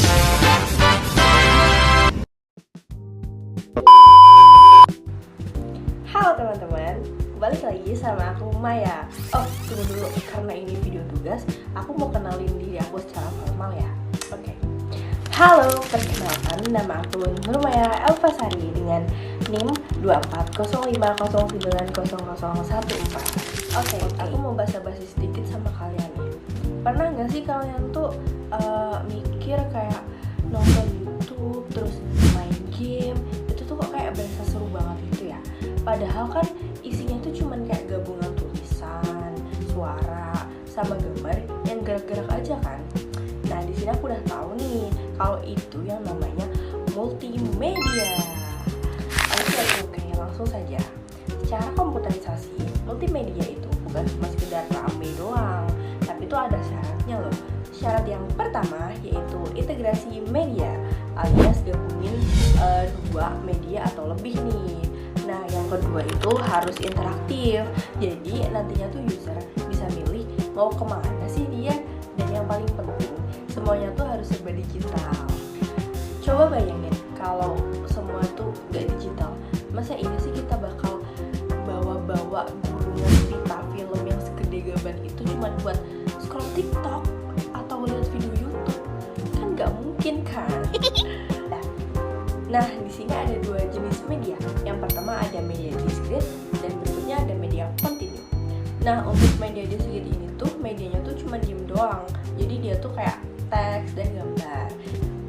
Halo teman-teman, balik lagi sama aku Maya. Oh, tunggu dulu, karena ini video tugas, aku mau kenalin diri aku secara formal ya. Oke. Halo, perkenalkan nama aku Nur Maya Elvasari dengan NIM 240509014. Oke, aku mau basa-basi sedikit sama kalian nih. Pernah nggak sih kalian tuh mikir kayak nonton YouTube terus main game itu tuh kok kayak berasa seru banget gitu ya? Padahal kan isinya tuh cuman kayak gabungan tulisan, suara, sama gambar yang gerak-gerak aja kan. Nah di sini aku udah tahu nih kalau itu yang namanya multimedia. Oke, langsung saja. Secara komputerisasi, multimedia itu bukan cuma sekedar rame doang, tapi itu ada syaratnya loh. Syarat yang pertama yaitu integrasi media, alias gabungin dua media atau lebih nih. Nah, yang kedua itu harus interaktif. Jadi nantinya tuh user bisa milih mau kemana sih dia. Dan yang paling penting, semuanya tuh harus serba digital. Coba bayangin kalau semua tuh gak digital, masa iya sih kita bakal bawa-bawa gulungan pita film yang segede gaban itu cuma buat scroll TikTok atau lihat video YouTube? Kan gak mungkin kan? Nah, di sini ada dua jenis media. Yang pertama ada media discrete dan berikutnya ada media continue. Nah, untuk media discrete ini tuh medianya tuh cuma diem doang. Jadi dia tuh kayak teks dan gambar.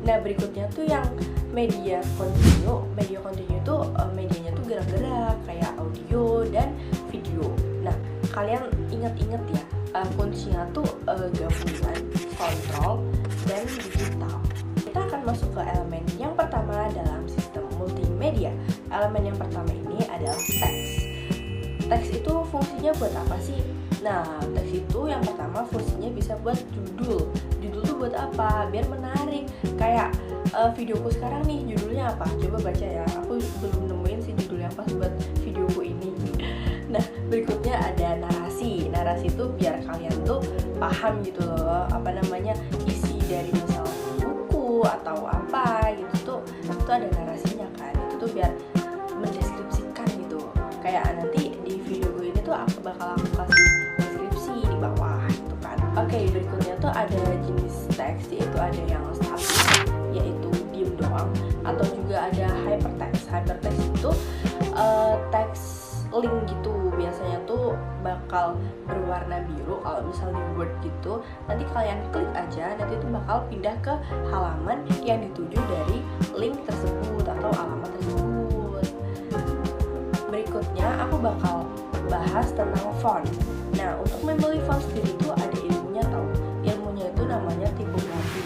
Nah, berikutnya tuh yang media continue. Media continue tuh medianya tuh gerak-gerak kayak audio dan video. Nah, kalian ingat-ingat ya, kuncinya tuh gabungan kontrol dan digital. Kita akan masuk ke elemen yang pertama dalam sistem multimedia. Elemen yang pertama ini adalah teks. Teks itu fungsinya buat apa sih? Nah, teks itu yang pertama fungsinya bisa buat judul. Judul tuh buat apa? Biar menarik. Kayak videoku sekarang nih, judulnya apa? Coba baca ya. Aku belum nemuin sih judul yang pas buat videoku ini. Nah, berikutnya ada narasi. Narasi itu biar kalian tuh paham gitu loh, apa namanya, isi dari misalnya atau apa gitu tuh, itu ada narasinya kan. Itu tuh biar mendeskripsikan gitu. Kayak nanti di video gue ini tuh aku kasih deskripsi di bawah gitu kan. Oke, berikutnya tuh ada jenis teks, yaitu ada yang statis, yaitu diem doang, atau juga ada hypertext. Hypertext itu teks link gitu, biasanya tuh bakal berwarna biru. Kalau misalnya di Word gitu, nanti kalian klik aja, nanti itu bakal pindah ke halaman yang dituju dari link tersebut atau alamat tersebut. Berikutnya aku bakal bahas tentang font. Nah, untuk memilih font sendiri itu ada ilmunya tau. Ilmunya itu namanya tipografi.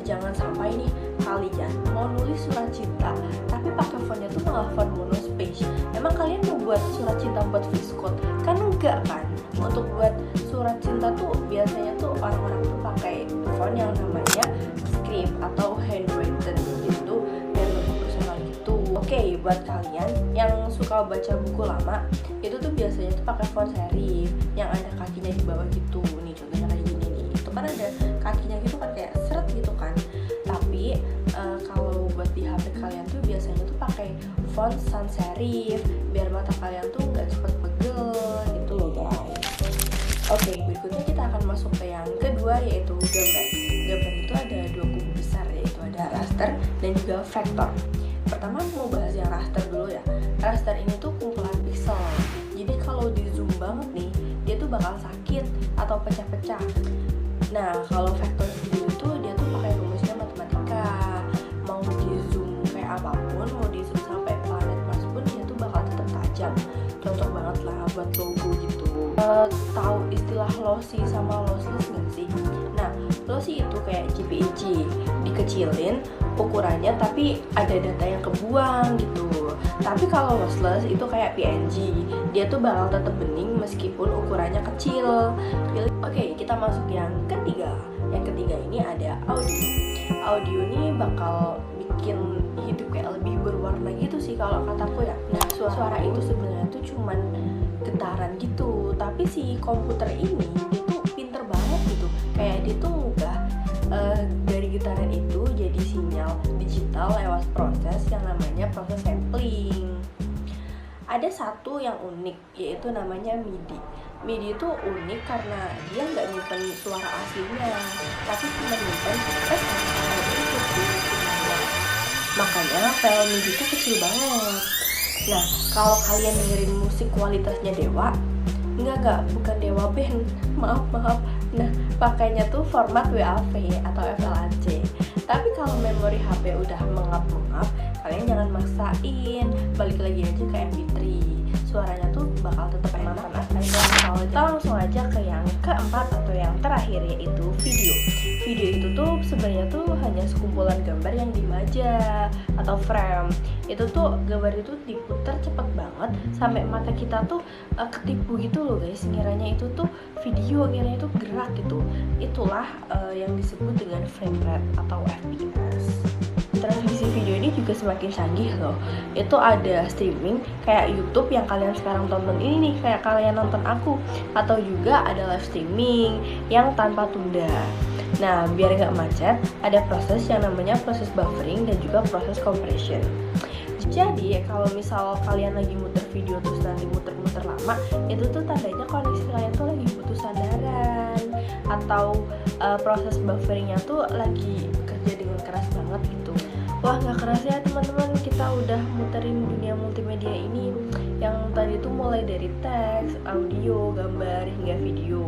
Jangan sampai nih kalian mau nulis surat cinta tapi pakai fontnya tuh malah font monospace. Emang kalian mau buat surat cinta buat voice code? Kan enggak kan. Untuk buat surat cinta tuh biasanya tuh orang-orang tuh pakai font yang namanya script atau handwritten gitu, biar lebih personal gitu. Oke, buat kalian yang suka baca buku lama, itu tuh biasanya tuh pakai font serif yang ada kakinya di bawah gitu. Nih contohnya kayak gini nih. Itu kan ada kakinya gitu kan, kayak seret gitu kan. Tapi kalau buat di HP kalian tuh biasanya tuh pakai font sans serif biar mata kalian tuh nggak cepet pegel gitu loh guys. Oke, berikutnya kita akan masuk ke yang kedua, yaitu gambar. Gambar itu ada dua kubu besar, yaitu ada raster dan juga vektor. Pertama aku mau bahas yang raster dulu ya. Raster ini tuh kumpulan pixel. Jadi kalau di zoom banget nih, dia tuh bakal sakit atau pecah-pecah. Nah, kalau vektor sendiri tuh dia tuh pakai rumusnya matematika. Mau di zoom kayak apapun, mau di zoom sampai planet Mars pun dia tuh bakal tetap tajam. Cocok banget lah buat logo gitu. Tahu istilah lossy sama lossless nggak sih? Nah, lossy itu kayak JPEG, dikecilin ukurannya tapi ada data yang kebuang gitu. Tapi kalau lossless itu kayak PNG, dia tuh bakal tetap bening meskipun ukurannya kecil. Oke, kita masuk yang ketiga. Yang ketiga ini ada audio. Audio ini bakal bikin hidup kayak lebih berwarna gitu sih kalau kataku ya. Nah, suara itu sebenarnya tuh cuman getaran gitu, tapi si komputer ini dia tuh pinter banget gitu. Kayak dia tuh ngubah dari getaran itu sinyal digital lewat proses yang namanya proses sampling. Ada satu yang unik, yaitu namanya MIDI. MIDI itu unik karena dia nggak nyimpen suara aslinya, tapi cuma nyimpen teks itu. Makanya file MIDI itu kecil banget. Nah, kalau kalian dengerin musik kualitasnya Dewa, enggak, bukan Dewa Band, maaf. Nah, pakainya tuh format WAV atau FLAC. Tapi kalau memori HP udah mengap-mengap, kalian jangan maksain, balik lagi aja ke MP3. Suaranya tuh bakal tetap enak. Kalau kita langsung aja ke yang keempat atau yang terakhir, yaitu video. Video itu tuh sebenarnya tuh hanya sekumpulan gambar yang dimaja atau frame. Itu tuh gambar itu diputar cepet banget sampai mata kita tuh ketipu gitu loh guys. Ngiranya itu tuh video, ngiranya itu gerak gitu. Itulah yang disebut dengan frame rate atau FPS. Transmisi video ini juga semakin canggih loh. Itu ada streaming kayak YouTube yang kalian sekarang tonton ini nih, kayak kalian nonton aku, atau juga ada live streaming yang tanpa tunda. Nah, biar nggak macet, ada proses yang namanya proses buffering dan juga proses compression. Jadi kalau misal kalian lagi muter video terus nanti muter-muter lama, itu tuh tandanya koneksi kalian tuh lagi butuh sandaran, atau proses bufferingnya tuh lagi kerja dengan keras banget gitu. Wah, nggak keras ya teman-teman, kita udah muterin dunia multimedia ini yang tadi tuh mulai dari teks, audio, gambar, hingga video.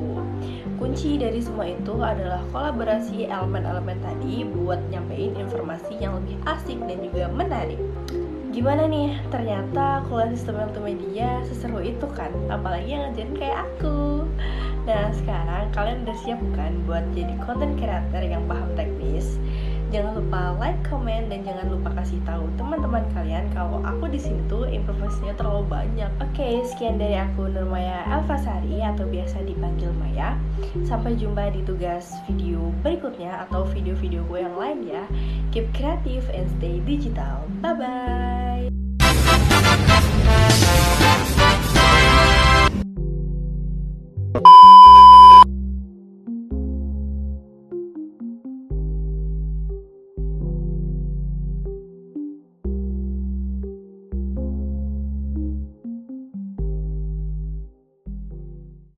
Kunci dari semua itu adalah kolaborasi elemen-elemen tadi buat nyampein informasi yang lebih asik dan juga menarik. Gimana nih? Ternyata kuliah sistem multimedia seseru itu kan? Apalagi yang ngajarin kayak aku. Nah, sekarang kalian udah siap kan buat jadi content creator yang paham teknis? Jangan lupa like, comment, dan jangan lupa kasih tahu teman-teman kalian kalau aku di sini tuh informasinya terlalu banyak. Oke, sekian dari aku, Nurmaya Elfasari atau biasa dipanggil Maya. Sampai jumpa di tugas video berikutnya atau video-video gue yang lain ya. Keep creative and stay digital. Bye bye.